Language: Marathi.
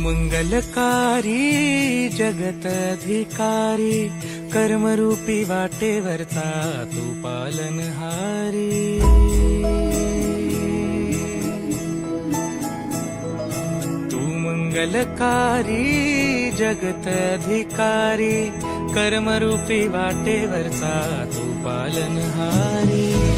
मंगलकारी जगत अधिकारी कर्मरूपी वाटेवरचा तू पालनहारी। तू मंगलकारी जगत अधिकारी कर्मरूपी वाटेवरचा तू पालनहारी।